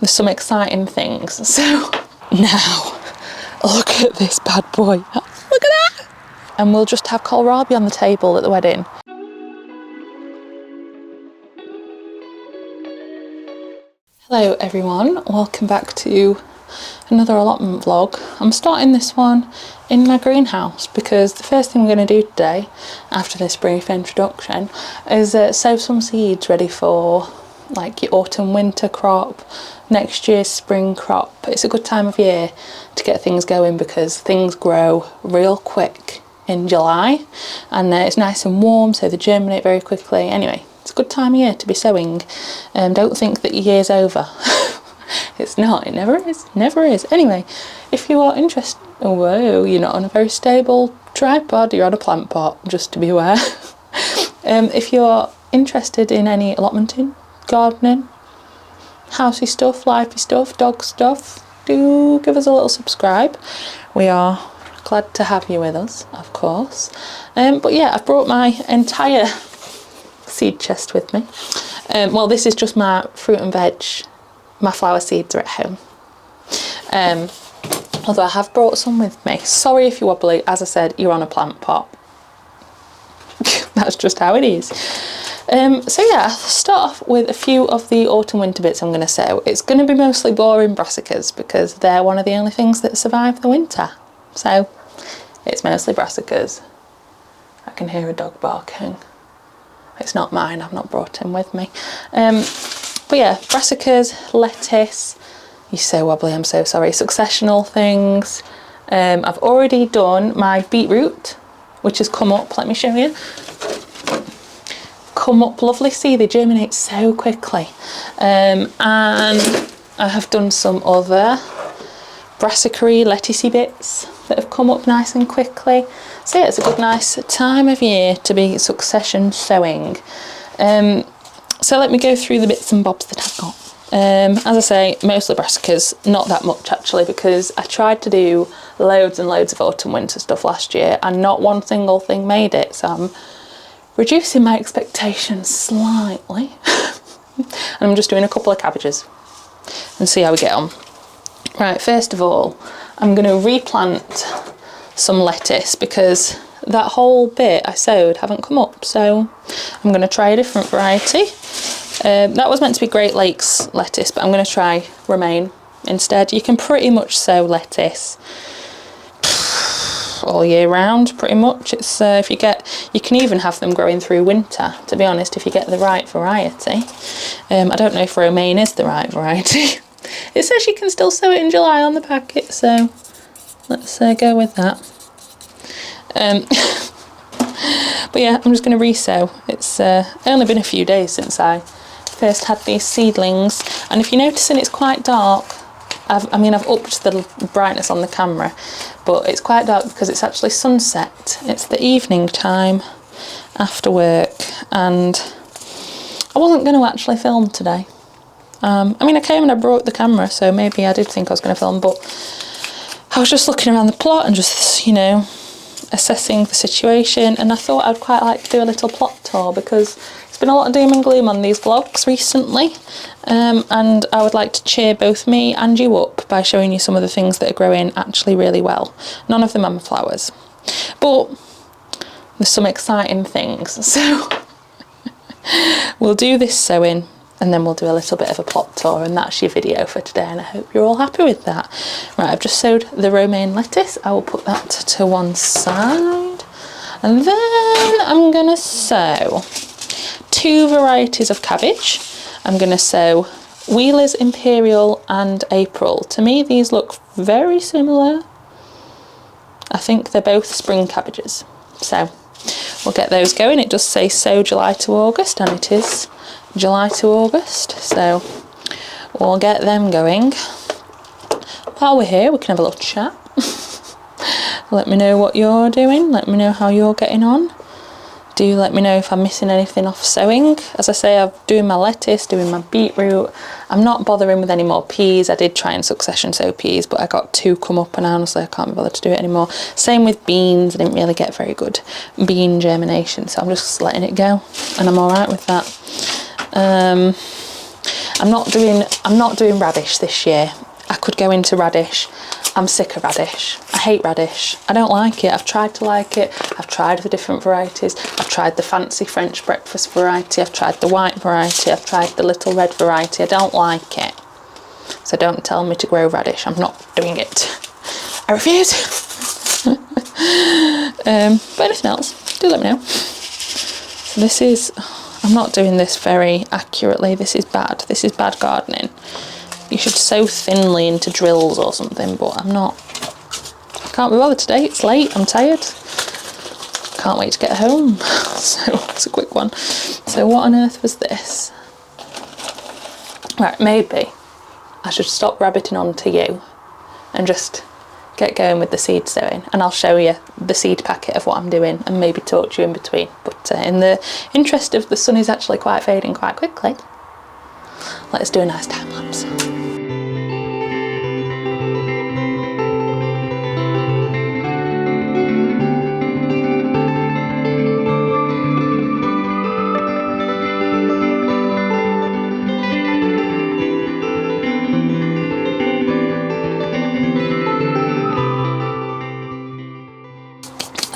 there's some exciting things. So now, look at this bad boy. Look at that! And we'll just have kohlrabi on the table at the wedding. Hello everyone, welcome back to another allotment vlog. I'm starting this one in my greenhouse because the first thing we're going to do today, after this brief introduction, is sow some seeds ready for like your autumn winter crop, next year's spring crop. It's a good time of year to get things going because things grow real quick in July and it's nice and warm, so they germinate very quickly. Anyway, it's a good time of year to be sowing. Don't think that your year's over. It's not, it never is. Anyway, if you are interested, whoa, you're not on a very stable tripod, you're on a plant pot, just to be aware. If you're interested in any allotmenting, gardening, housey stuff, lifey stuff, dog stuff, do give us a little subscribe. We are glad to have you with us, of course. But yeah, I've brought my entire seed chest with me. Well, this is just my fruit and veg. My flower seeds are at home. Although I have brought some with me. Sorry if you're wobbly, as I said, you're on a plant pot. That's just how it is. So yeah, I'll start off with a few of the autumn winter bits I'm going to sow. It's going to be mostly boring brassicas because they're one of the only things that survive the winter. So it's mostly brassicas. I can hear a dog barking. It's not mine, I've not brought him with me. But yeah, brassicas, lettuce, you're so wobbly, I'm so sorry, successional things. I've already done my beetroot, which has come up, let me show you. Come up lovely, see they germinate so quickly. And I have done some other brassicary, lettucey bits that have come up nice and quickly. So yeah, it's a good nice time of year to be succession sowing. So let me go through the bits and bobs that I've got. As I say, mostly brassicas, not that much actually, because I tried to do loads and loads of autumn winter stuff last year and not one single thing made it, so I'm reducing my expectations slightly. And I'm just doing a couple of cabbages and see how we get on. Right, first of all, I'm going to replant some lettuce because that whole bit I sowed haven't come up, so I'm going to try a different variety. That was meant to be Great Lakes lettuce, but I'm going to try romaine instead. You can pretty much sow lettuce all year round, pretty much. It's if you can even have them growing through winter, to be honest, if you get the right variety. I don't know if romaine is the right variety. It says you can still sow it in July on the packet, so let's go with that. But yeah, I'm just going to re-sow. It's only been a few days since I first had these seedlings, and if you're noticing it's quite dark, I've upped the brightness on the camera, but it's quite dark because it's actually sunset. It's the evening time after work, and I wasn't going to actually film today. I came and I brought the camera, so maybe I did think I was going to film, but I was just looking around the plot and just, you know, assessing the situation, and I thought I'd quite like to do a little plot tour because it's been a lot of doom and gloom on these vlogs recently, and I would like to cheer both me and you up by showing you some of the things that are growing actually really well. None of them are my flowers, but there's some exciting things, so we'll do this sowing and then we'll do a little bit of a plot tour, and that's your video for today, and I hope you're all happy with that. Right, I've just sowed the romaine lettuce. I will put that to one side, and then I'm gonna sow two varieties of cabbage. I'm gonna sow Wheeler's Imperial and April. To me these look very similar. I think they're both spring cabbages, so we'll get those going. It does say sow July to August, and it is July to August, so we'll get them going. While we're here, we can have a little chat. Let me know what you're doing, let me know how you're getting on. Do let me know if I'm missing anything off sowing. As I say, I'm doing my lettuce, doing my beetroot. I'm not bothering with any more peas. I did try and succession sow peas, but I got two come up and honestly I can't be bothered to do it anymore. Same with beans, I didn't really get very good bean germination, so I'm just letting it go and I'm alright with that. I'm not doing radish this year. I could go into radish. I'm sick of radish. I hate radish. I don't like it. I've tried to like it. I've tried the different varieties. I've tried the fancy French breakfast variety. I've tried the white variety. I've tried the little red variety. I don't like it. So don't tell me to grow radish. I'm not doing it. I refuse. But anything else, do let me know. So this is, I'm not doing this very accurately. This is bad. This is bad gardening. You should sow thinly into drills or something, but I'm not. I can't be bothered today. It's late. I'm tired. Can't wait to get home. So it's a quick one. So what on earth was this? Right, maybe I should stop rabbiting on to you and just get going with the seed sowing, and I'll show you the seed packet of what I'm doing and maybe talk to you in between. But in the interest of the sun is actually quite fading quite quickly, let's do a nice time lapse.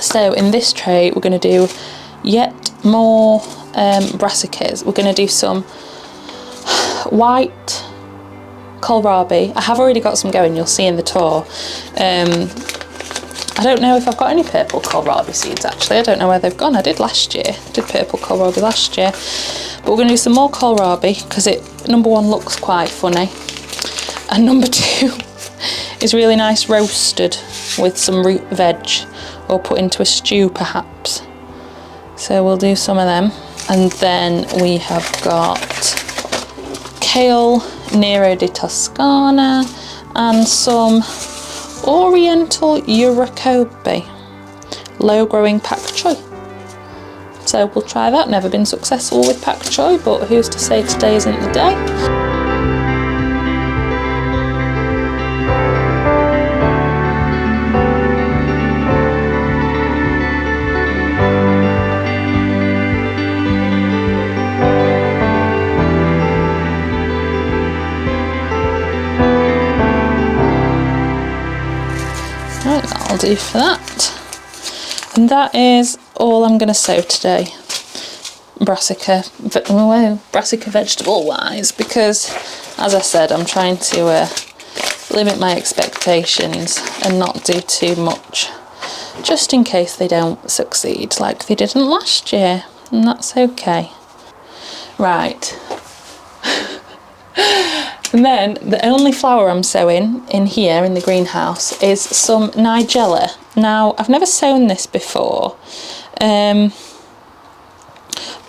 So in this tray we're going to do yet more brassicas. We're going to do some white kohlrabi. I have already got some going, you'll see in the tour. I don't know if I've got any purple kohlrabi seeds actually. I don't know where they've gone. I did last year. I did purple kohlrabi last year. But we're going to do some more kohlrabi because it, number one, looks quite funny. And number two is really nice roasted with some root veg, or put into a stew perhaps. So we'll do some of them. And then we have got kale Nero di Toscana and some Oriental Eurocobe low growing pak choi. So we'll try that. Never been successful with pak choi, but who's to say today isn't the day. That'll do for that. And that is all I'm going to sow today, brassica vegetable wise, because as I said, I'm trying to limit my expectations and not do too much, just in case they don't succeed like they didn't last year, and that's okay. Right. And then the only flower I'm sowing in here in the greenhouse is some nigella. Now, I've never sown this before, but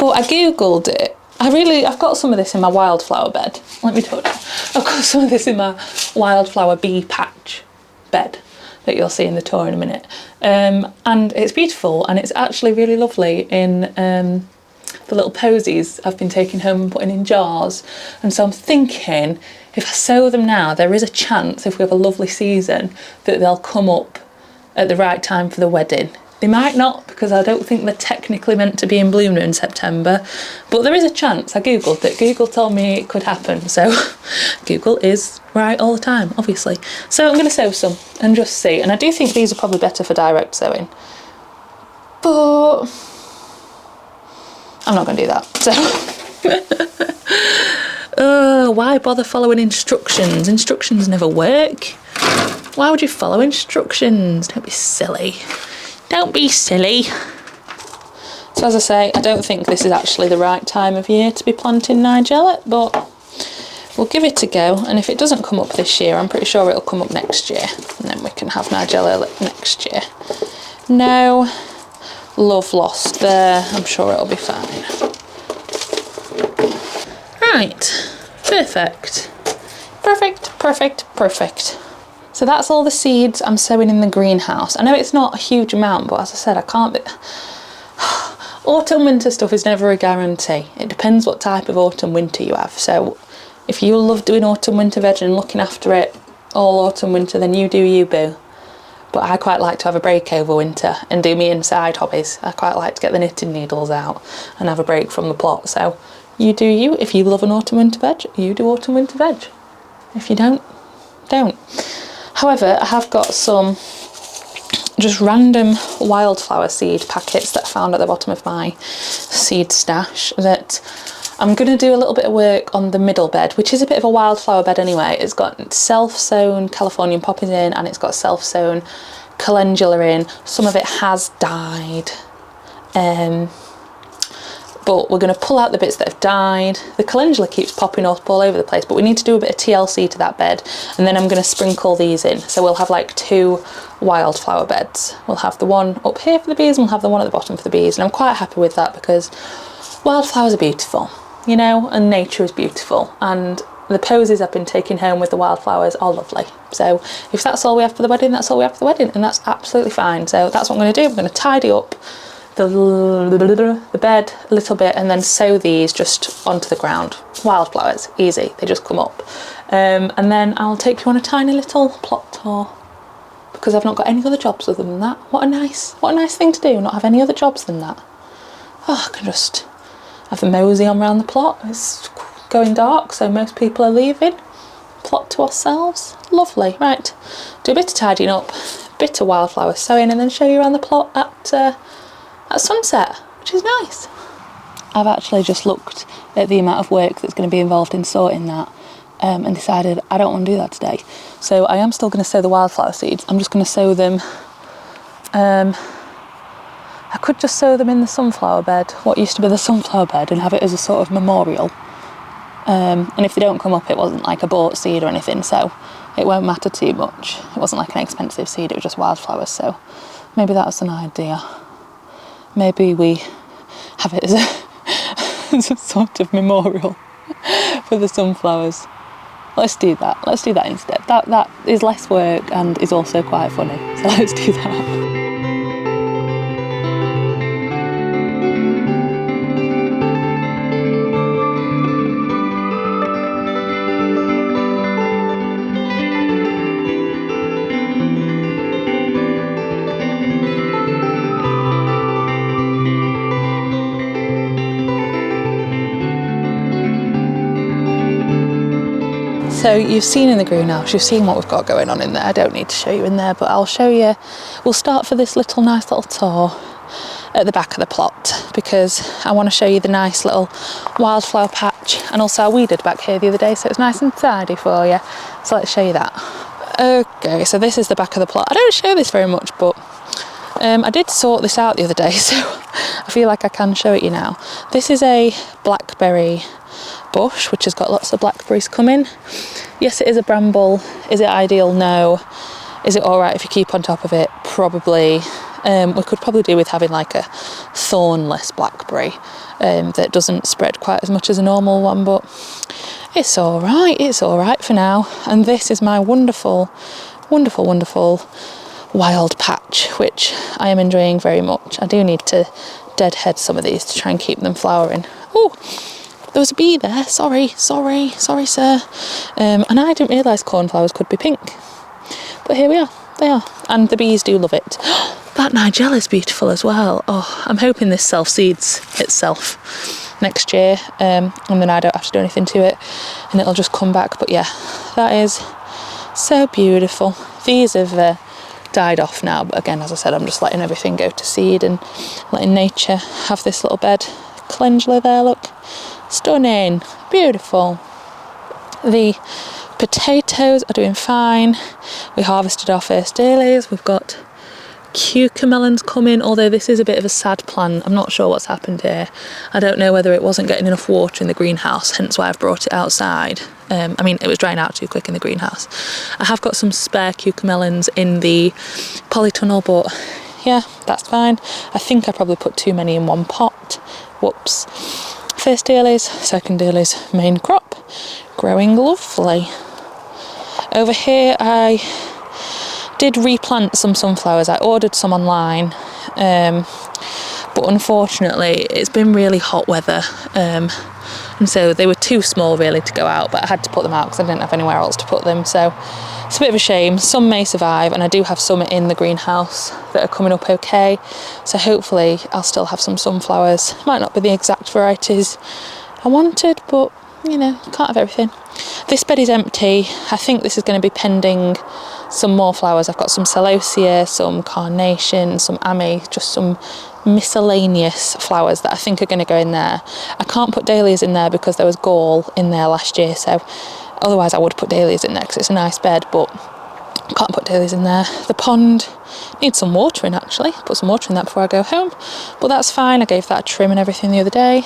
I googled it. I've got some of this in my wildflower bed. Let me touch it. I've got some of this in my wildflower bee patch bed that you'll see in the tour in a minute. And it's beautiful, and it's actually really lovely in the little posies I've been taking home and putting in jars. And so I'm thinking, if I sow them now, there is a chance, if we have a lovely season, that they'll come up at the right time for the wedding. They might not, because I don't think they're technically meant to be in bloom in September, but there is a chance. I googled it. Google told me it could happen, so Google is right all the time, obviously. So I'm going to sow some and just see. And I do think these are probably better for direct sowing, but I'm not going to do that. So, why bother following instructions? Instructions never work. Why would you follow instructions? Don't be silly. Don't be silly. So as I say, I don't think this is actually the right time of year to be planting nigella, but we'll give it a go. And if it doesn't come up this year, I'm pretty sure it'll come up next year, and then we can have nigella next year. No love lost there. I'm sure it'll be fine. Right, perfect. Perfect. So that's all the seeds I'm sowing in the greenhouse. I know it's not a huge amount, but as I said, I can't be... Autumn winter stuff is never a guarantee. It depends what type of autumn winter you have. So if you love doing autumn winter veg and looking after it all autumn winter, then you do you, boo. But I quite like to have a break over winter and do me inside hobbies. I quite like to get the knitting needles out and have a break from the plot. So You do you. If you love an autumn winter veg, you do autumn winter veg. If you don't, don't. However, I have got some just random wildflower seed packets that I found at the bottom of my seed stash that I'm going to do a little bit of work on the middle bed, which is a bit of a wildflower bed anyway. It's got self-sown Californian poppies in, and it's got self-sown calendula in. Some of it has died, but we're going to pull out the bits that have died. The calendula keeps popping up all over the place, but we need to do a bit of TLC to that bed, and then I'm going to sprinkle these in. So we'll have like 2 wildflower beds. We'll have the one up here for the bees, and we'll have the one at the bottom for the bees, and I'm quite happy with that because wildflowers are beautiful, you know, and nature is beautiful, and the posies I've been taking home with the wildflowers are lovely. So if that's all we have for the wedding, that's all we have for the wedding, and that's absolutely fine. So that's what I'm going to do. I'm going to tidy up the bed a little bit and then sow these just onto the ground. Wildflowers, easy, they just come up. And then I'll take you on a tiny little plot tour because I've not got any other jobs other than that. What a nice thing to do, not have any other jobs than that. Oh, I can just have a mosey on around the plot. It's going dark, so most people are leaving. Plot to ourselves. Lovely. Right, do a bit of tidying up, a bit of wildflower sowing, and then show you around the plot at sunset, which is nice. I've actually just looked at the amount of work that's going to be involved in sorting that and decided I don't want to do that today. So I am still going to sow the wildflower seeds. I'm just going to sow them. I could just sow them in the sunflower bed, what used to be the sunflower bed, and have it as a sort of memorial. And if they don't come up, it wasn't like a bought seed or anything, so it won't matter too much. It wasn't like an expensive seed, it was just wildflowers, so maybe that's an idea. Maybe we have it as a sort of memorial for the sunflowers. Let's do that. Let's do that instead. That is less work and is also quite funny. So let's do that. So you've seen in the greenhouse, you've seen what we've got going on in there. I don't need to show you in there, but I'll show you. We'll start for this nice little tour at the back of the plot because I want to show you the nice little wildflower patch, and also I weeded back here the other day, so it's nice and tidy for you. So let's show you that. Okay, so this is the back of the plot. I don't show this very much, but I did sort this out the other day, so I feel like I can show it you now. This is a blackberry bush which has got lots of blackberries coming. Yes, it is a bramble. Is it ideal? No. Is it all right if you keep on top of it? Probably. We could probably do with having like a thornless blackberry that doesn't spread quite as much as a normal one, but it's all right. It's all right for now. And this is my wonderful, wonderful, wonderful wild patch, which I am enjoying very much. I do need to deadhead some of these to try and keep them flowering. Oh, there was a bee there. Sorry, sir. And I didn't realise cornflowers could be pink. But here we are. They are. And the bees do love it. That nigella is beautiful as well. Oh, I'm hoping this self-seeds itself next year. And then I don't have to do anything to it. And it'll just come back. But yeah, that is so beautiful. These have died off now. But again, as I said, I'm just letting everything go to seed and letting nature have this little bed. Calendula there, look. Stunning, beautiful. The potatoes are doing fine. We harvested our first dailies. We've got cucumber melons coming, although this is a bit of a sad plant. I'm not sure what's happened here. I don't know whether it wasn't getting enough water in the greenhouse, hence why I've brought it outside. I mean, it was drying out too quick in the greenhouse. I have got some spare cucumber melons in the polytunnel, but yeah, that's fine. I think I probably put too many in one pot. Whoops. First dailies, second dailies, main crop, growing lovely. Over here I did replant some sunflowers. I ordered some online, but unfortunately it's been really hot weather, and so they were too small really to go out, but I had to put them out because I didn't have anywhere else to put them, so it's a bit of a shame. Some may survive, and I do have some in the greenhouse that are coming up okay, so hopefully I'll still have some sunflowers. Might not be the exact varieties I wanted, but you know, you can't have everything. This bed is empty. I think this is going to be pending some more flowers. I've got some celosia, some carnation, some ame, just some miscellaneous flowers that I think are going to go in there. I can't put dahlias in there because there was gall in there last year, so otherwise I would put dahlias in there because it's a nice bed, but I can't put dahlias in there. The pond needs some watering actually. Put some water in that before I go home, but that's fine. I gave that a trim and everything the other day.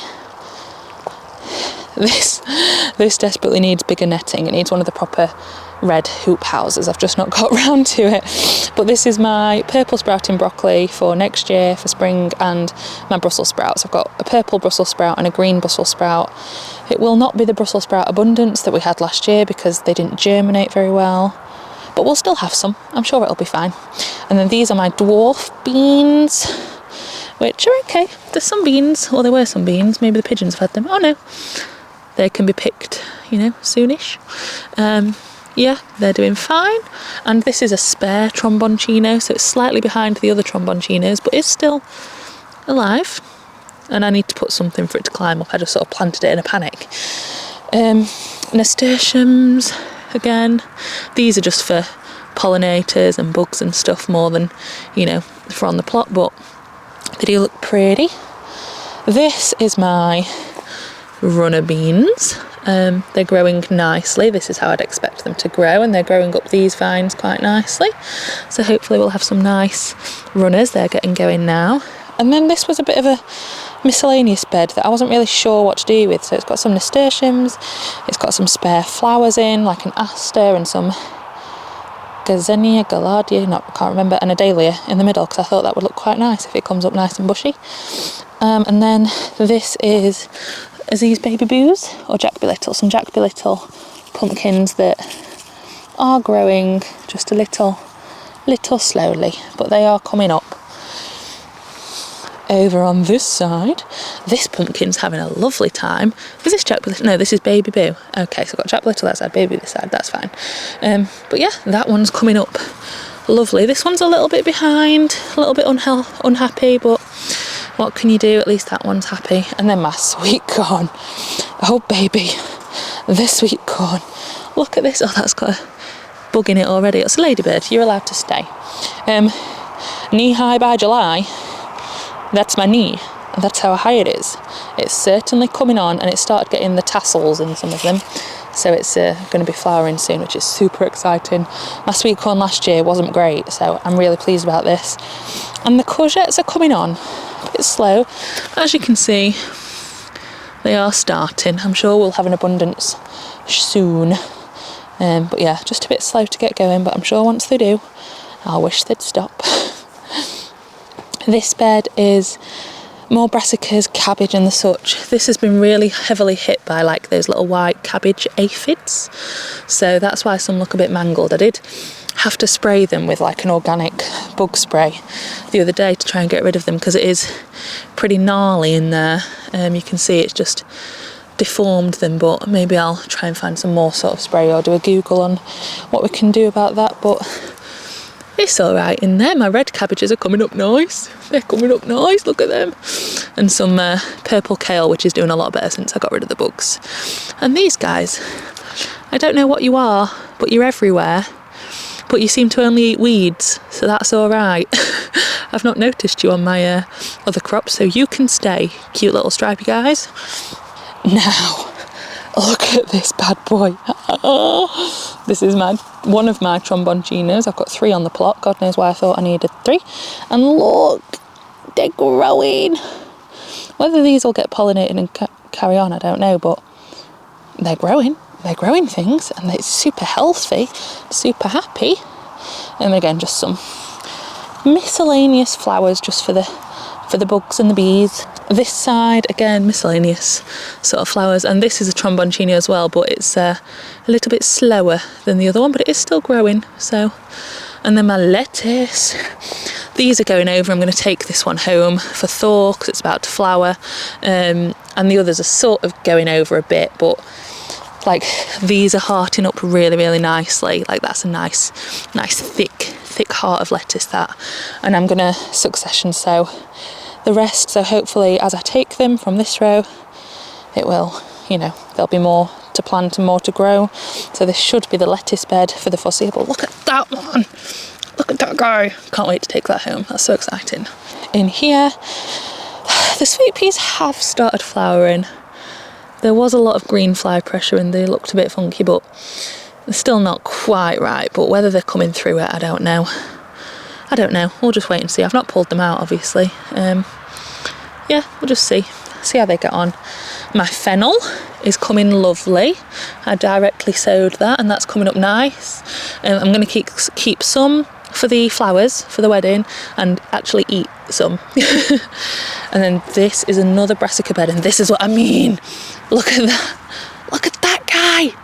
This desperately needs bigger netting. It needs one of the proper red hoop houses. I've just not got round to it. But this is my purple sprouting broccoli for next year, for spring, and my Brussels sprouts. I've got a purple Brussels sprout and a green Brussels sprout. It will not be the Brussels sprout abundance that we had last year because they didn't germinate very well. But we'll still have some. I'm sure it'll be fine. And then these are my dwarf beans, which are okay. There's some beans, or there were some beans. Maybe the pigeons have had them. Oh no. They can be picked, you know, soonish. Yeah, they're doing fine. And this is a spare Tromboncino, so it's slightly behind the other Tromboncinos, but it's still alive. And I need to put something for it to climb up. I just sort of planted it in a panic. Nasturtiums, again. These are just for pollinators and bugs and stuff more than, you know, for on the plot, but they do look pretty. This is my runner beans. They're growing nicely. This is how I'd expect them to grow, and they're growing up these vines quite nicely, so hopefully we'll have some nice runners. They're getting going now. And then this was a bit of a miscellaneous bed that I wasn't really sure what to do with, so it's got some nasturtiums, it's got some spare flowers in, like an aster and some gazania, galardia, I can't remember, and a dahlia in the middle, because I thought that would look quite nice if it comes up nice and bushy. And then this is these baby boos, or Jack Belittle, some Jack Belittle pumpkins that are growing just a little slowly, but they are coming up. Over on this side, this pumpkin's having a lovely time. Is this Jack Belittle? No, this is Baby Boo. Okay, so I've got Jack Belittle that side, Baby this side, that's fine. But yeah, that one's coming up lovely. This one's a little bit behind, a little bit unhappy, but what can you do? At least that one's happy. And then my sweet corn. Oh baby, the sweet corn. Look at this. Oh, that's got a bug in it already. It's a ladybird. You're allowed to stay. Knee high by July. That's my knee. That's how high it is. It's certainly coming on, and it started getting the tassels in some of them. So it's going to be flowering soon, which is super exciting. My sweet corn last year wasn't great, so I'm really pleased about this. And the courgettes are coming on. A bit slow. As you can see, they are starting. I'm sure we'll have an abundance soon. But yeah, just a bit slow to get going, but I'm sure once they do, I'll wish they'd stop. This bed is more brassicas, cabbage and the such. This has been really heavily hit by like those little white cabbage aphids, so that's why some look a bit mangled. I did have to spray them with like an organic bug spray the other day to try and get rid of them, because it is pretty gnarly in there. You can see it's just deformed them, but maybe I'll try and find some more sort of spray or do a Google on what we can do about that. But it's all right in there. My red cabbages are coming up nice. They're coming up nice, look at them. And some purple kale, which is doing a lot better since I got rid of the bugs. And these guys, I don't know what you are, but you're everywhere. But you seem to only eat weeds, so that's all right. I've not noticed you on my other crops, so you can stay. Cute little stripy guys. Now, look at this bad boy. This is one of my Tromboncinos. I've got 3 on the plot. God knows why I thought I needed 3. And look, they're growing. Whether these will get pollinated and carry on, I don't know, but they're growing. They're growing things, and it's super healthy, super happy. And again, just some miscellaneous flowers just for the bugs and the bees. This side, again, miscellaneous sort of flowers, and this is a Tromboncino as well, but it's a little bit slower than the other one, but it is still growing. So, and then my lettuce, these are going over. I'm going to take this one home for thaw because it's about to flower, and the others are sort of going over a bit, but like these are hearting up really, really nicely. Like that's a nice thick heart of lettuce, that. And I'm going to succession sow the rest, so hopefully as I take them from this row, it will you know, there'll be more to plant and more to grow. So this should be the lettuce bed for the foreseeable. Look at that one. Look at that guy. Can't wait to take that home. That's so exciting. In here, the sweet peas have started flowering. There was a lot of green fly pressure and they looked a bit funky, but they're still not quite right. But whether they're coming through it, I don't know. I don't know. We'll just wait and see. I've not pulled them out, obviously. Yeah, we'll just see how they get on. My fennel is coming lovely. I directly sowed that and that's coming up nice. I'm going to keep some for the flowers for the wedding and actually eat some. And then this is another brassica bed, and this is what I mean. Look at that. Look at that guy.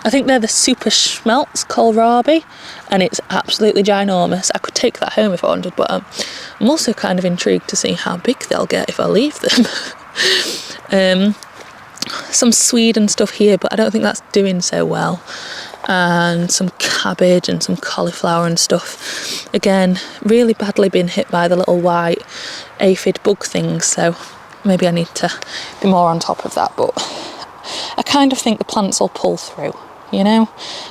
I think they're the super schmelz kohlrabi, and it's absolutely ginormous. I could take that home if I wanted, but I'm also kind of intrigued to see how big they'll get if I leave them. Some swede and stuff here, but I don't think that's doing so well. And some cabbage and some cauliflower and stuff. Again, really badly been hit by the little white aphid bug things, so maybe I need to be more on top of that, but I kind of think the plants will pull through, you know?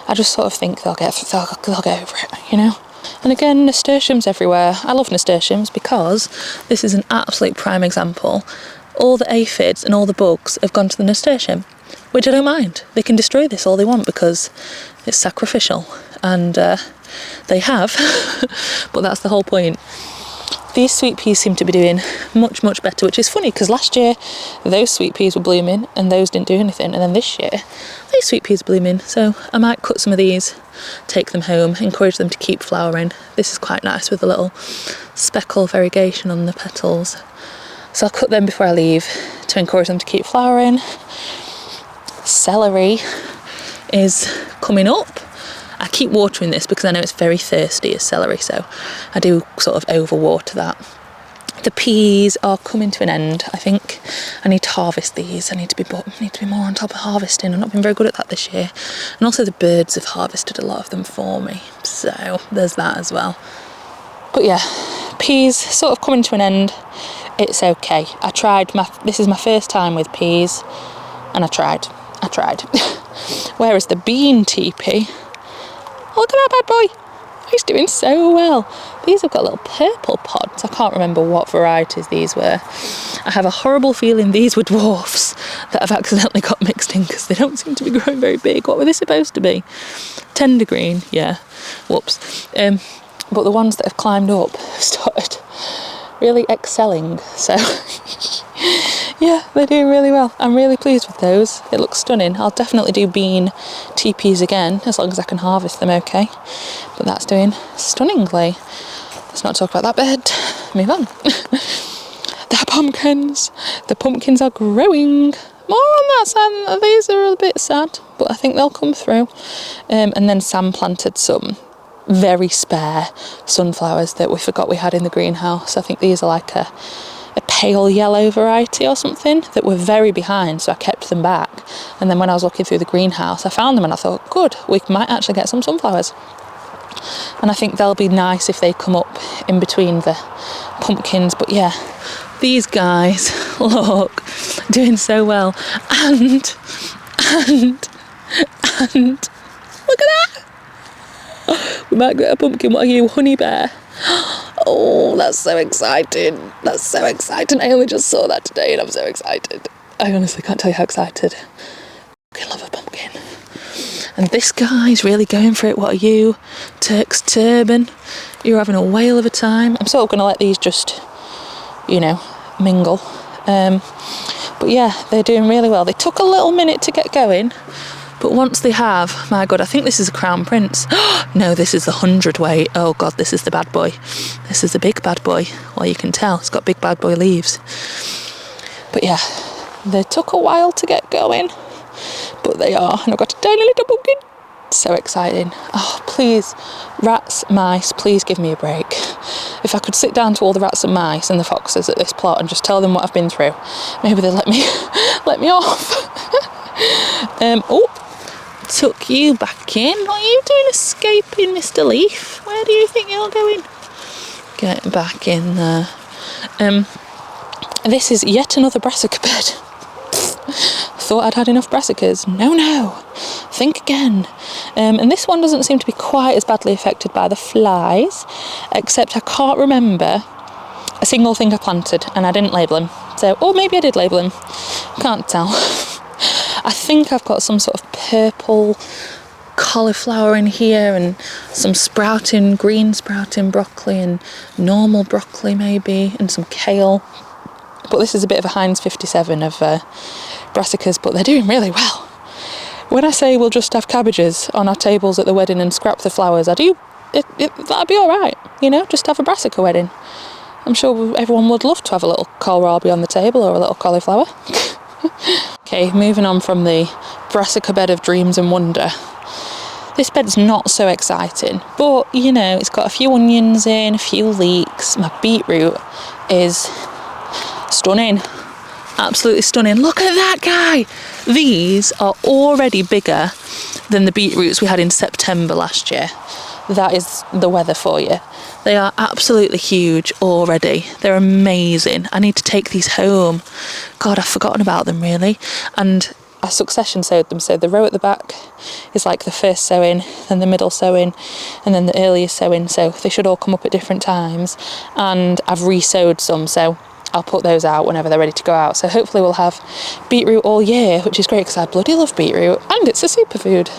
I just sort of think they'll get over it, you know? And again, nasturtiums everywhere. I love nasturtiums because this is an absolute prime example. All the aphids and all the bugs have gone to the nasturtium, which I don't mind. They can destroy this all they want because it's sacrificial, and they have, but that's the whole point. These sweet peas seem to be doing much, much better, which is funny because last year those sweet peas were blooming and those didn't do anything, and then this year these sweet peas are blooming. So I might cut some of these, take them home, encourage them to keep flowering. This is quite nice with a little speckle variegation on the petals. So I'll cut them before I leave to encourage them to keep flowering. Celery is coming up. I keep watering this because I know it's very thirsty as celery, so I do sort of overwater that. The peas are coming to an end, I think. I need to harvest these. I need to be more on top of harvesting. I've not been very good at that this year. And also the birds have harvested a lot of them for me, so there's that as well. But yeah, peas sort of coming to an end. It's okay. This is my first time with peas, and I tried. Whereas the bean teepee, look at that bad boy. He's doing so well. These have got little purple pods. I can't remember what varieties these were. I have a horrible feeling these were dwarfs that I've accidentally got mixed in because they don't seem to be growing very big. What were they supposed to be? Tender green, yeah. Whoops. But the ones that have climbed up have started really excelling. So yeah, they're doing really well. I'm really pleased with those. It looks stunning. I'll definitely do bean teepees again as long as I can harvest them okay. But that's doing stunningly. Let's not talk about that bed. Move on. The pumpkins. The pumpkins are growing. More on that side. These are a bit sad, but I think they'll come through. And then Sam planted some very spare sunflowers that we forgot we had in the greenhouse. I think these are like a pale yellow variety or something that were very behind, so I kept them back. And then when I was looking through the greenhouse, I found them and I thought, good, we might actually get some sunflowers. And I think they'll be nice if they come up in between the pumpkins. But yeah, these guys, look, doing so well. And look at that. We might get a pumpkin. What are you, honey bear? Oh, that's so exciting. That's so exciting. I only just saw that today and I'm so excited. I honestly can't tell you how excited. I love a pumpkin. And this guy's really going for it. What are you? Turk's turban. You're having a whale of a time. I'm sort of going to let these just, you know, mingle. But yeah, they're doing really well. They took a little minute to get going. But once they have, my God, I think this is a Crown Prince. No, this is the 100-weight. Oh God, this is the bad boy. This is the big bad boy. Well, you can tell, it's got big bad boy leaves. But yeah, they took a while to get going, but they are. And I've got a tiny little pumpkin. So exciting. Oh, please, rats, mice, please give me a break. If I could sit down to all the rats and mice and the foxes at this plot and just tell them what I've been through, maybe they'll let me off. Tuck you back in. What are you doing escaping, Mr. Leaf? Where do you think you're going? Get back in there. This is yet another brassica bed. thought I'd had enough brassicas. No, think again. And this one doesn't seem to be quite as badly affected by the flies, except I can't remember a single thing I planted and I didn't label them. So, or maybe I did label them, can't tell. I think I've got some sort of purple cauliflower in here and some green sprouting broccoli and normal broccoli maybe, and some kale. But this is a bit of a Heinz 57 of brassicas, but they're doing really well. When I say we'll just have cabbages on our tables at the wedding and scrap the flowers, that'd be alright, you know, just have a brassica wedding. I'm sure everyone would love to have a little kohlrabi on the table or a little cauliflower. Okay, moving on from the brassica bed of dreams and wonder. This bed's not so exciting, but you know, it's got a few onions in, a few leeks. My beetroot is stunning, absolutely stunning. Look at that guy. These are already bigger than the beetroots we had in September last year. That is the weather for you. They are absolutely huge already. They're amazing. I need to take these home. God, I've forgotten about them really. And I succession sowed them, so the row at the back is like the first sowing, then the middle sowing, and then the earlier sowing, so they should all come up at different times. And I've re-sowed some, so I'll put those out whenever they're ready to go out. So hopefully we'll have beetroot all year, which is great because I bloody love beetroot, and it's a superfood.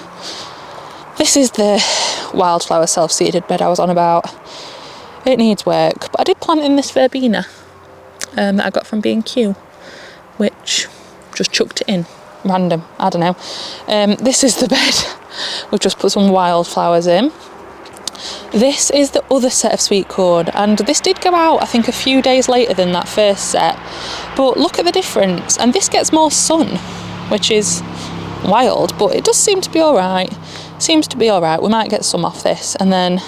This is the wildflower self-seeded bed I was on about. It needs work, but I did plant in this verbena that I got from B&Q, which just chucked it in. Random, I don't know. This is the bed. We've just put some wildflowers in. This is the other set of sweet corn, and this did go out I think a few days later than that first set, but look at the difference, and this gets more sun, which is wild, but it does seem to be alright. We might get some off this, and then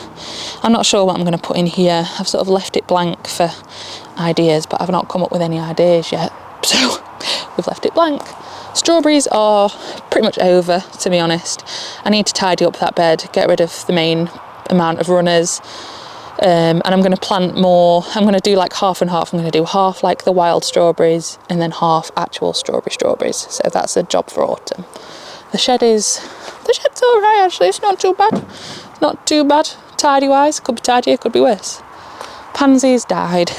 I'm not sure what I'm going to put in here. I've sort of left it blank for ideas, but I've not come up with any ideas yet, so we've left it blank. Strawberries are pretty much over, to be honest. I need to tidy up that bed, get rid of the main amount of runners, and I'm going to plant more. I'm going to do like half and half. I'm going to do half like the wild strawberries and then half actual strawberries. So that's a job for autumn. The shed's alright actually, it's not too bad. Tidy wise, could be tidier, could be worse. Pansies died.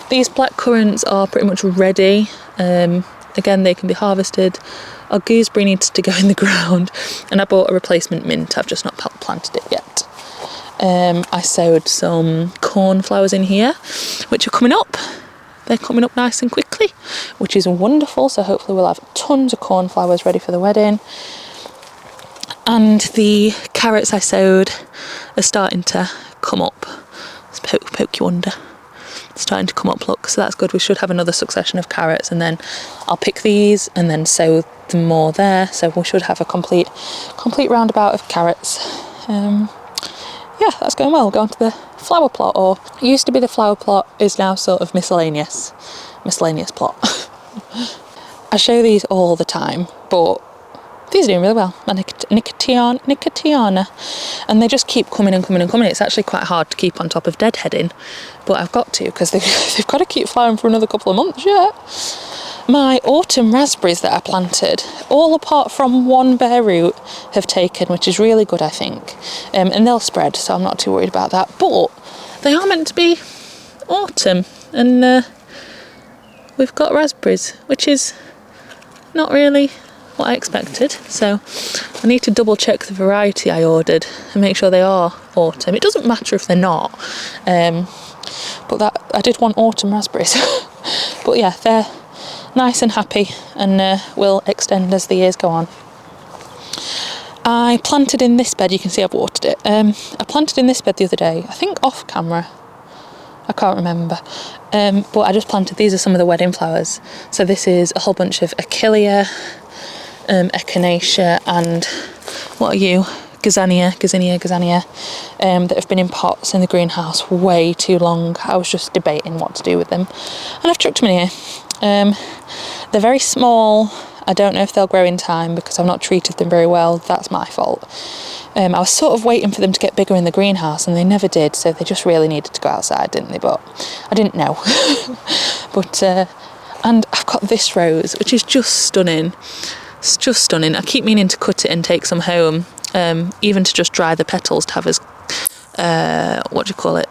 These black currants are pretty much ready. Again, they can be harvested. Our gooseberry needs to go in the ground, and I bought a replacement mint. I've just not planted it yet. I sowed some cornflowers in here, which are coming up. They're coming up nice and quickly, which is wonderful. So hopefully we'll have tons of cornflowers ready for the wedding. And the carrots I sowed are starting to come up. Let's poke you under. Starting to come up, look, so that's good. We should have another succession of carrots, and then I'll pick these and then sow them more there, so we should have a complete roundabout of carrots. Yeah, that's going well. We'll go on to the flower plot, or it used to be the flower plot, is now sort of miscellaneous plot. I show these all the time, but these are doing really well. My Nicotiana, and they just keep coming and coming and coming. It's actually quite hard to keep on top of deadheading, but I've got to, because they've got to keep flowering for another couple of months yet. My autumn raspberries that I planted, all apart from one bare root, have taken, which is really good, I think. And they'll spread, so I'm not too worried about that. But they are meant to be autumn, and we've got raspberries, which is not really what I expected, so I need to double check the variety I ordered and make sure they are autumn. It doesn't matter if they're not, but that I did want autumn raspberries. But yeah, they're nice and happy, and will extend as the years go on. I planted in this bed, you can see I've watered it. I planted in this bed the other day, I think off camera, I can't remember, but I just planted, these are some of the wedding flowers. So this is a whole bunch of Achillea, Echinacea, and what are you? Gazania, that have been in pots in the greenhouse way too long. I was just debating what to do with them, and I've chucked them in here. They're very small. I don't know if they'll grow in time because I've not treated them very well. That's my fault. I was sort of waiting for them to get bigger in the greenhouse, and they never did, so they just really needed to go outside, didn't they? But I didn't know. But And I've got this rose, which is just stunning. It's just stunning. I keep meaning to cut it and take some home, even to just dry the petals to have as, what do you call it?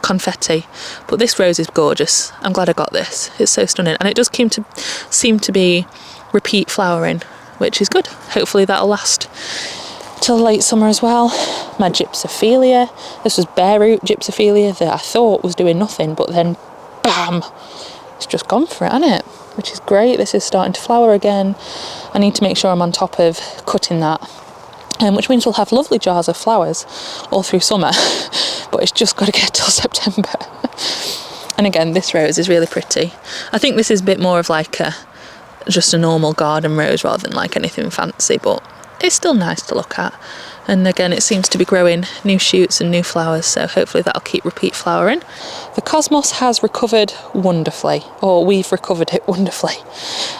Confetti. But this rose is gorgeous. I'm glad I got this. It's so stunning. And it does seem to be repeat flowering, which is good. Hopefully that'll last till late summer as well. My gypsophilia. This was bare root gypsophilia that I thought was doing nothing, but then bam! It's just gone for it, hasn't it? Which is great. This is starting to flower again. I need to make sure I'm on top of cutting that, which means we'll have lovely jars of flowers all through summer, but it's just got to get till September. And again, this rose is really pretty. I think this is a bit more of like just a normal garden rose rather than like anything fancy, but it's still nice to look at. And again, it seems to be growing new shoots and new flowers, so hopefully that'll keep repeat flowering. The cosmos has recovered wonderfully, or we've recovered it wonderfully.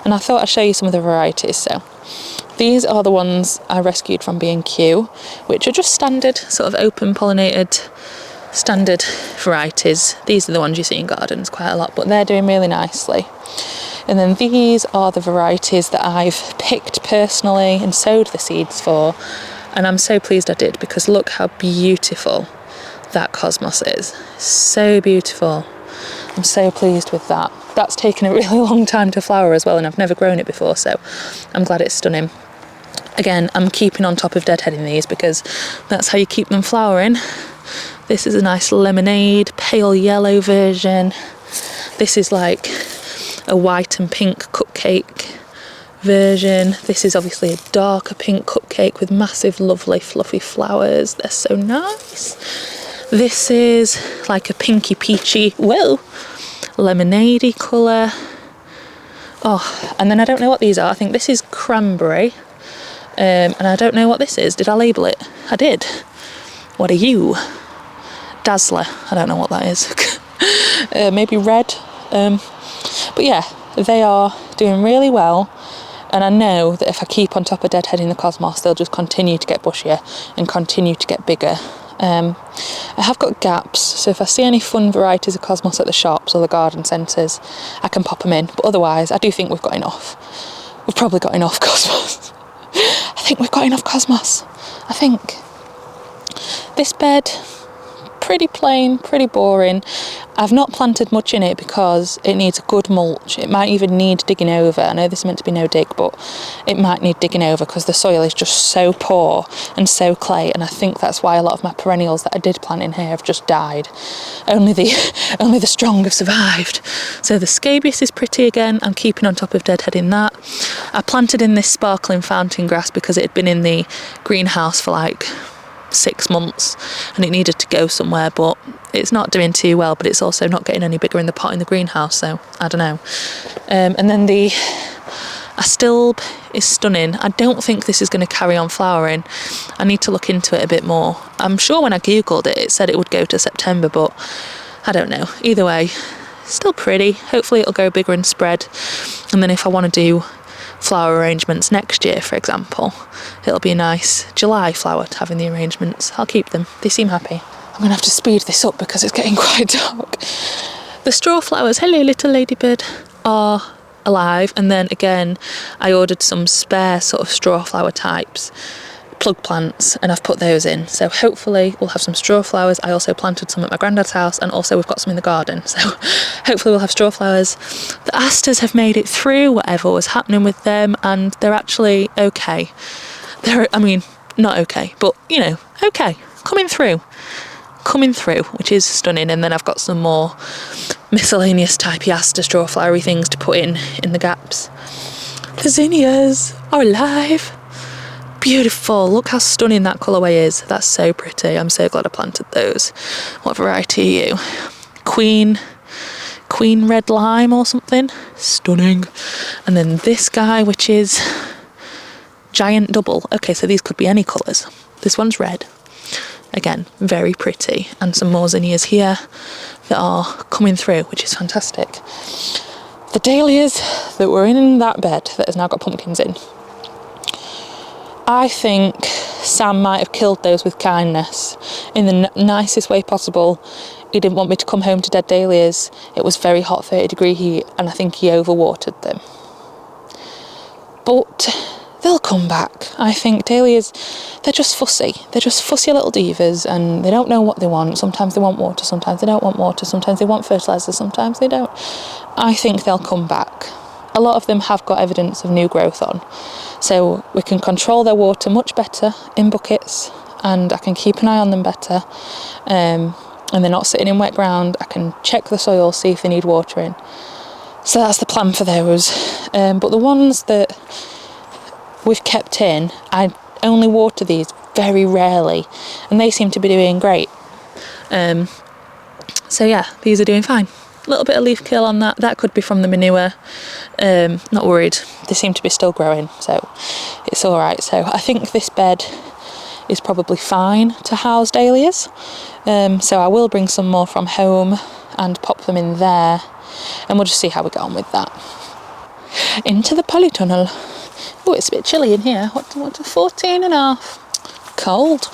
And I thought I'd show you some of the varieties. So these are the ones I rescued from B&Q, which are just standard, sort of open pollinated, standard varieties. These are the ones you see in gardens quite a lot, but they're doing really nicely. And then these are the varieties that I've picked personally and sowed the seeds for. And I'm so pleased I did, because look how beautiful that cosmos is. So beautiful. I'm so pleased with that. That's taken a really long time to flower as well, and I've never grown it before, so I'm glad it's stunning. Again, I'm keeping on top of deadheading these because that's how you keep them flowering. This is a nice lemonade, pale yellow version. This is like a white and pink cupcake version. This is obviously a darker pink cupcake with massive, lovely, fluffy flowers. They're so nice. This is like a pinky peachy, whoa, lemonade-y colour. Oh, and then I don't know what these are. I think this is cranberry. And I don't know what this is. Did I label it? I did. What are you? Dazzler. I don't know what that is. Maybe red. But yeah, they are doing really well. And I know that if I keep on top of deadheading the cosmos, they'll just continue to get bushier and continue to get bigger. I have got gaps, so if I see any fun varieties of cosmos at the shops or the garden centres, I can pop them in. But otherwise, I do think we've got enough. We've probably got enough cosmos. I think we've got enough cosmos. I think. This bed, pretty plain, pretty boring. I've not planted much in it because it needs a good mulch. It might even need digging over. I know this is meant to be no dig, but it might need digging over because the soil is just so poor and so clay, and I think that's why a lot of my perennials that I did plant in here have just died. Only the strong have survived. So the scabious is pretty again. I'm keeping on top of deadheading that. I planted in this sparkling fountain grass because it had been in the greenhouse for like 6 months and it needed to go somewhere, but it's not doing too well, but it's also not getting any bigger in the pot in the greenhouse, so I don't know. And then the astilbe is stunning. I don't think this is going to carry on flowering. I need to look into it a bit more. I'm sure when I googled it, it said it would go to September, but I don't know. Either way, still pretty. Hopefully it'll go bigger and spread, and then if I want to do flower arrangements next year, for example, it'll be a nice July flower to have in the arrangements. I'll keep them. They seem happy. I'm going to have to speed this up because it's getting quite dark. The straw flowers, hello little ladybird, are alive, and then again I ordered some spare sort of straw flower types, plug plants, and I've put those in, so hopefully we'll have some straw flowers. I also planted some at my granddad's house, and also we've got some in the garden, so hopefully we'll have straw flowers. The asters have made it through whatever was happening with them, and they're actually okay. I mean, not okay, but you know, okay, coming through, which is stunning. And then I've got some more miscellaneous typey aster straw flowery things to put in the gaps. The zinnias are alive. Beautiful. Look how stunning that colourway is. That's so pretty. I'm so glad I planted those. What variety are you? Queen red lime or something. Stunning. And then this guy, which is giant double. Okay, so these could be any colours. This one's red. Again, very pretty. And some more zinnias here that are coming through, which is fantastic. The dahlias that were in that bed that has now got pumpkins in, I think Sam might have killed those with kindness in the nicest way possible. He didn't want me to come home to dead dahlias. It was very hot, 30-degree heat, and I think he overwatered them. But they'll come back. I think dahlias, they're just fussy. They're just fussy little divas, and they don't know what they want. Sometimes they want water, sometimes they don't want water, sometimes they want fertiliser, sometimes they don't. I think they'll come back. A lot of them have got evidence of new growth on, so we can control their water much better in buckets, and I can keep an eye on them better, and they're not sitting in wet ground. I can check the soil, see if they need watering. So that's the plan for those. But the ones that we've kept in, I only water these very rarely, and they seem to be doing great. So yeah, these are doing fine. A little bit of leaf kill on that. That could be from the manure. Not worried. They seem to be still growing, so it's all right. So I think this bed is probably fine to house dahlias. So I will bring some more from home and pop them in there, and we'll just see how we get on with that. Into the polytunnel. Oh, it's a bit chilly in here. What 14.5. Cold.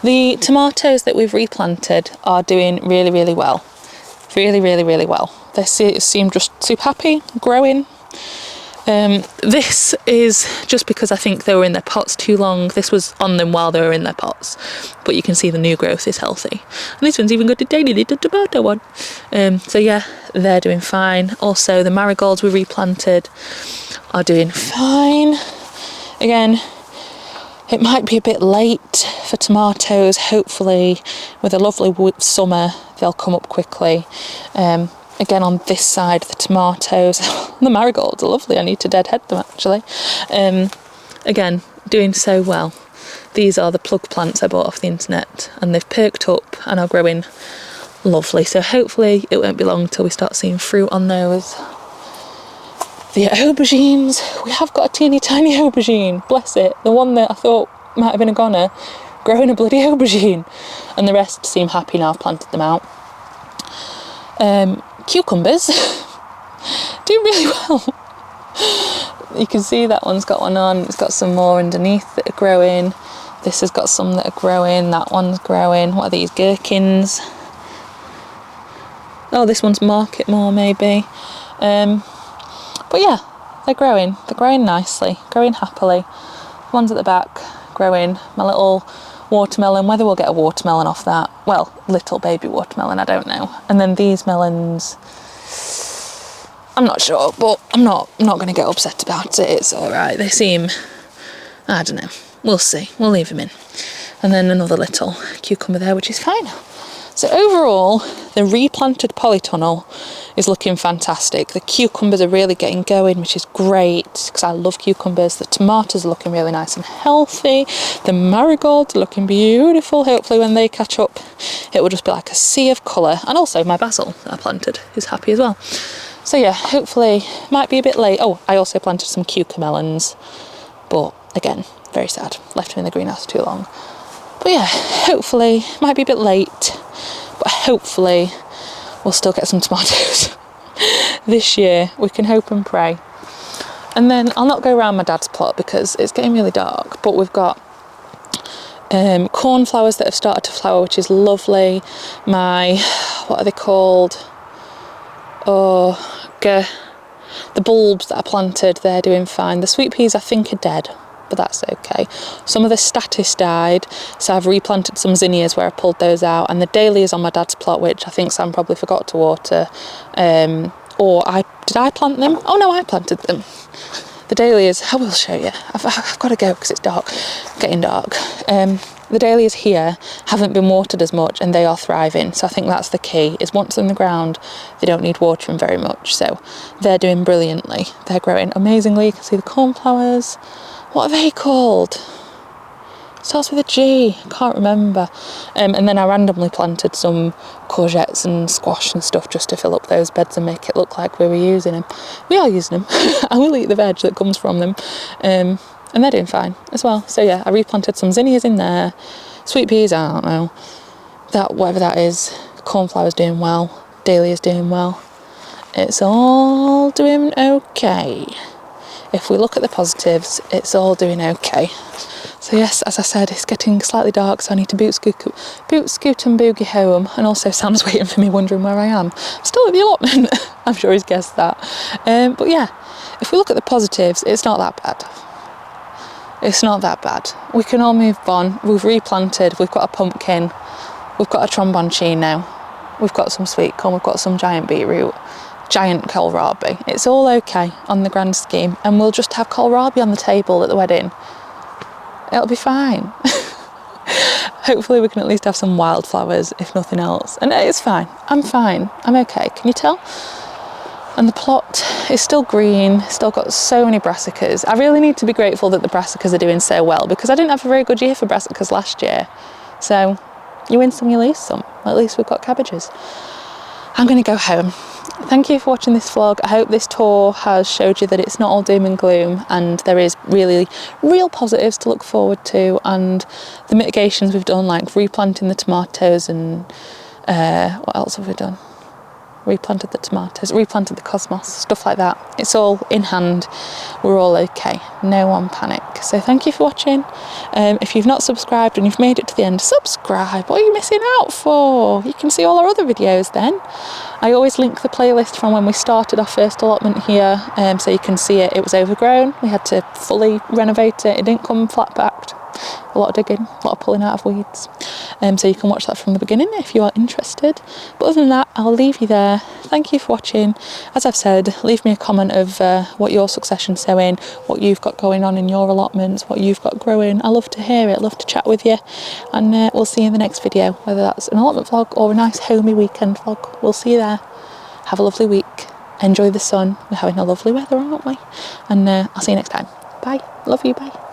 The tomatoes that we've replanted are doing really, really well. Really, really, really well. They seem just super happy, growing. This is just because I think they were in their pots too long. This was on them while they were in their pots, but you can see the new growth is healthy. And this one's even got a tiny little tomato one. So yeah, they're doing fine. Also, the marigolds we replanted are doing fine. Again, it might be a bit late for tomatoes. Hopefully, with a lovely summer, they'll come up quickly. Again, on this side, the tomatoes, the marigolds are lovely. I need to deadhead them actually. Again, doing so well. These are the plug plants I bought off the internet, and they've perked up and are growing lovely. So hopefully it won't be long till we start seeing fruit on those. The aubergines, we have got a teeny tiny aubergine, bless it. The one that I thought might have been a goner, growing a bloody aubergine. And the rest seem happy now I've planted them out. Cucumbers do really well. You can see that one's got one on. It's got some more underneath that are growing. This has got some that are growing. That one's growing. What are these, gherkins? Oh, this one's market more maybe. But yeah, they're growing. They're growing nicely, growing happily. The ones at the back growing. My little watermelon, whether we'll get a watermelon off that. Well, little baby watermelon, I don't know. And then these melons, I'm not sure, but I'm not going to get upset about it. It's all right. They seem, I don't know. We'll see. We'll leave them in. And then another little cucumber there, which is fine. So overall, the replanted polytunnel is looking fantastic. The cucumbers are really getting going, which is great because I love cucumbers. The tomatoes are looking really nice and healthy. The marigolds are looking beautiful. Hopefully when they catch up, it will just be like a sea of colour. And also my basil that I planted is happy as well. So yeah, hopefully, might be a bit late. Oh, I also planted some cucamelons, but again, very sad. Left them in the greenhouse too long. But yeah, hopefully, might be a bit late, but hopefully we'll still get some tomatoes this year. We can hope and pray. And then I'll not go around my dad's plot because it's getting really dark, but we've got cornflowers that have started to flower, which is lovely. What are they called? The bulbs that I planted, they're doing fine. The sweet peas I think are dead, but that's okay. Some of the statice died, so I've replanted some zinnias where I pulled those out, and the dahlias on my dad's plot, which I think Sam probably forgot to water, did I plant them? Oh no, I planted them. The dahlias, I will show you. I've got to go because it's dark, getting dark. The dahlias here haven't been watered as much, and they are thriving. So I think that's the key, is once in the ground, they don't need watering very much. So they're doing brilliantly. They're growing amazingly. You can see the cornflowers. What are they called? Starts with a G, can't remember. And then I randomly planted some courgettes and squash and stuff just to fill up those beds and make it look like we were using them. We are using them. I will eat the veg that comes from them. And they're doing fine as well. So yeah, I replanted some zinnias in there. Sweet peas, I don't know. Whatever that is. Cornflower's doing well. Dahlia's doing well. It's all doing okay. If we look at the positives, it's all doing okay. So yes, as I said, it's getting slightly dark, so I need to boot, scoot and boogie home. And also Sam's waiting for me, wondering where I am. I'm still at the allotment. I'm sure he's guessed that. But yeah, if we look at the positives, it's not that bad. It's not that bad. We can all move on. We've replanted. We've got a pumpkin. We've got a tromboncino. We've got some sweet corn. We've got some giant beetroot. Giant kohlrabi. It's all okay on the grand scheme. And we'll just have kohlrabi on the table at the wedding. It'll be fine. Hopefully we can at least have some wildflowers, if nothing else. And it's fine. I'm fine. I'm okay. Can you tell? And the plot is still green, still got so many brassicas. I really need to be grateful that the brassicas are doing so well, because I didn't have a very good year for brassicas last year. So you win some, you lose some. At least we've got cabbages. I'm going to go home. Thank you for watching this vlog. I hope this tour has showed you that it's not all doom and gloom, and there is really real positives to look forward to, and the mitigations we've done, like replanting the tomatoes and what else have we done? Replanted the tomatoes, replanted the cosmos, stuff like that. It's all in hand. We're all okay. No one panic. So thank you for watching. If you've not subscribed and you've made it to the end, subscribe. What are you missing out for? You can see all our other videos then. I always link the playlist from when we started our first allotment here, so you can see it. It was overgrown. We had to fully renovate it. It didn't come flat packed. A lot of digging, a lot of pulling out of weeds. So you can watch that from the beginning if you are interested. But other than that, I'll leave you there. Thank you for watching. As I've said, leave me a comment of what your succession sowing, what you've got going on in your allotments, what you've got growing. I love to hear it, I love to chat with you. And we'll see you in the next video, whether that's an allotment vlog or a nice homey weekend vlog. We'll see you there. Have a lovely week. Enjoy the sun. We're having a lovely weather, aren't we? And I'll see you next time. Bye. Love you. Bye.